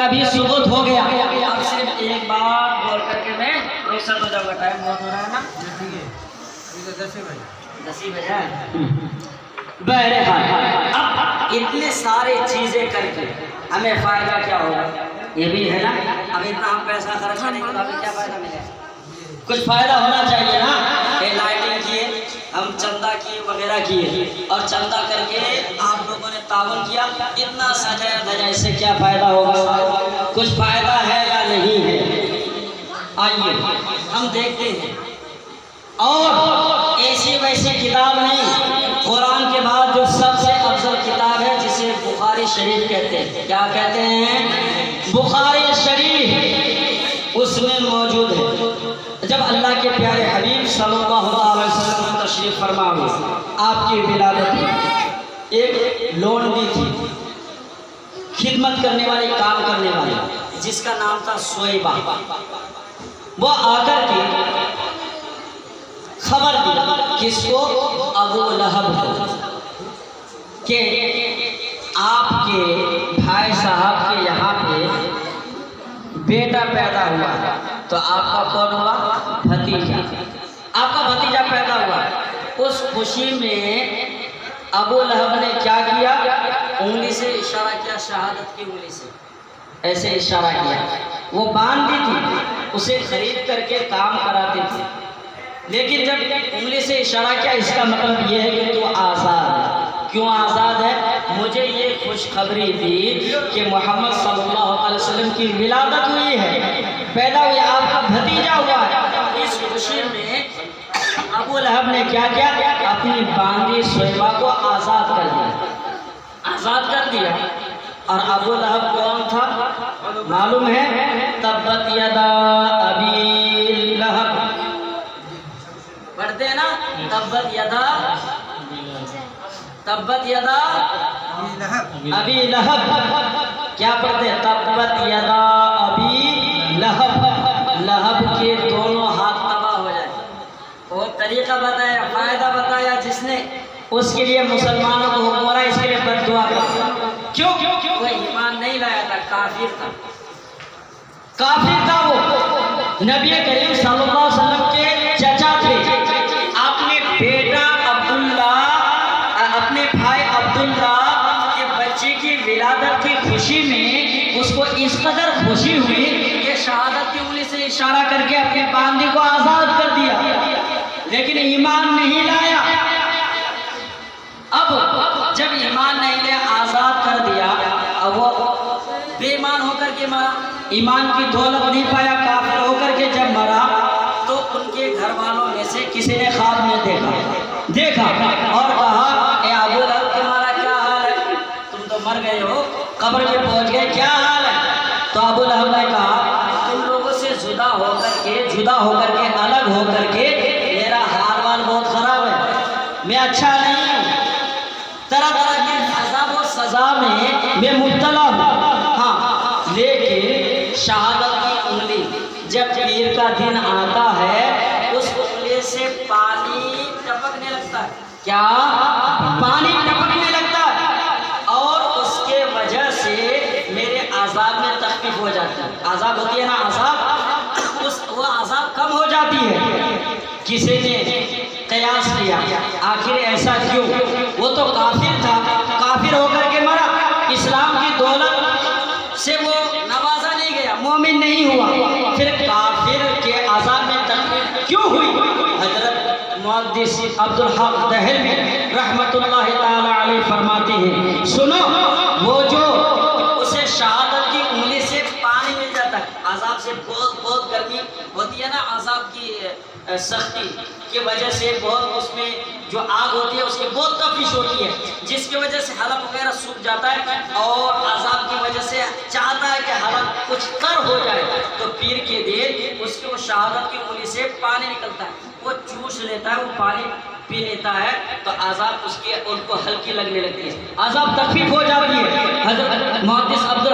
का भी सुबूत हो गया। अब सिर्फ एक बात बोल करके मैं रुखसत हो जाऊंगा, टाइम बहुत हो रहा है ना। ठीक है, अभी तो 10 ही बजे। बहरहाल अब इतने सारे चीजें करके हमें फायदा क्या होगा, ये भी है ना। अब इतना हम पैसा खर्च करेंगे तो हमें क्या फायदा मिलेगा, कुछ फायदा होना चाहिए ना। लाइटिंग किए, हम चंदा किए वगैरह किए, और चंदा करके आप लोगों ने तावन किया, इतना सजाया धजाया, इससे क्या फायदा होगा, कुछ फायदा है या नहीं है। आइए हम देखते हैं। और ऐसी वैसी किताब नहीं, कुरान के बाद जो सबसे अफजल किताब है जिसे बुखारी शरीफ कहते हैं, क्या कहते हैं, बुखारी शरीफ, उसमें मौजूद है। जब अल्लाह के प्यारे हबीब सल्लल्लाहु अलैहि वसल्लम तशरीफ फरमा हुए, आपकी विलादत में एक लोंडी थी, खिदमत करने वाली, काम करने वाली, जिसका नाम था सोएबा। वो आकर के खबर दी किसको, अबू लहब के आपके भाई साहब के यहाँ पे बेटा पैदा हुआ, तो आपका कौन हुआ, भतीजा, आपका भतीजा पैदा हुआ। उस खुशी में अबू लहब ने क्या किया, उंगली से इशारा किया, शहादत की उंगली से ऐसे इशारा किया। वो बांधी थी, उसे खरीद करके काम कराते थे, लेकिन जब उंगली से इशारा किया, इसका मतलब यह है कि तू आज़ाद है। क्यों आज़ाद है, मुझे ये खुशखबरी दी कि मोहम्मद सल्लल्लाहु अलैहि वसल्लम की विलादत हुई है, पैदा हुई, आपका भतीजा हुआ है। इस खुशी में अबू लहब ने क्या किया, अपनी बांदी सोएबा को आज़ाद कर दिया, आज़ाद कर दिया। और अबू लहब कौन था मालूम है, तब्बत यदा अबी लहब, पढ़ते हैं ना, तब्बत यदा, तब्बत यदा अबी लहब, क्या पढ़ते हैं, तब्बत यदा अबी लहब, लहब के दोनों हाथ तबाह हो जाए। और तरीका बताया, फायदा बताया जिसने, उसके लिए मुसलमानों को हुक्म हो रहा है, इसके लिए बद्दुआ करो। क्यों, वो ईमान नहीं लाया था, काफिर था, काफिर था वो। नबी करीम सल्लल्लाहु अलैहि वसल्लम के चचा थे, अपने बेटा अब्दुल्ला, अपने भाई अब्दुल्ला के बच्चे की विलादत की खुशी में उसको इस कदर खुशी हुई कि शहादत की उंगली से इशारा करके अपने बांदी को आज़ाद कर दिया, लेकिन ईमान नहीं लाया। अब जब ईमान नहीं लाया, आज़ाद कर दिया, अब वो बेईमान होकर के मरा, ईमान की दौलत नहीं पाया, काफिर होकर के जब मरा, तो उनके घर वालों में से किसी ने ख्वाब में देखा और कहा, ए अबू लहब तुम्हारा क्या हाल है, तुम तो मर गए हो, कब्र में पहुंच गए, क्या हाल है। तो अबू लहब ने कहा, तुम लोगों से जुदा होकर के अलग होकर के मेरा हाल वाल बहुत खराब है, मैं अच्छा नहीं हूँ, तरह तरह के अज़ाब और सजा में मैं मुब्तला हूँ। हाँ, लेकिन शहादत की उंगली जब पीर का दिन आता है, उस उंगली से पानी टपकने लगता है, क्या, पानी टपकने लगता है, और उसके वजह से मेरे आज़ाब में तखफीफ हो जाती है। आज़ाब होती है ना, आज़ाब, वो आज़ाब कम हो जाती है। किसी ने कयास किया, आखिर ऐसा क्यों, वो तो काफिर था, काफिर होकर के मरा, इस्लाम की दौलत से वो नवाजा नहीं गया, मोमिन नहीं हुआ, फिर काफिर के अज़ाब में तकलीफ क्यों हुई। हजरत मुहद्दिस अब्दुल हक दहलवी रहमतुल्लाहि ताला अलैहि फरमाते हैं, सुनो, वो जो उसे शहादत की उंगली से पानी मिल जाता है, अज़ाब से बहुत गर्मी होती है ना, अज़ाब की सख्ती की वजह से बहुत, उसमें जो आग होती है उसकी बहुत तपिश होती है, जिसकी वजह से हलक वगैरह सूख जाता है, और अज़ाब की वजह से चाहता है कि हलक कुछ तर हो जाए, तो पीर के दिन उसके वो शहादत की उंगली से पानी निकलता है, वो चूस लेता है, वो पानी पी लेता है, तो अज़ाब उसके उनको हल्की लगने लगती है, अज़ाब तकलीफ हो जाती है। हज़रत मुहद्दिस अब्दुल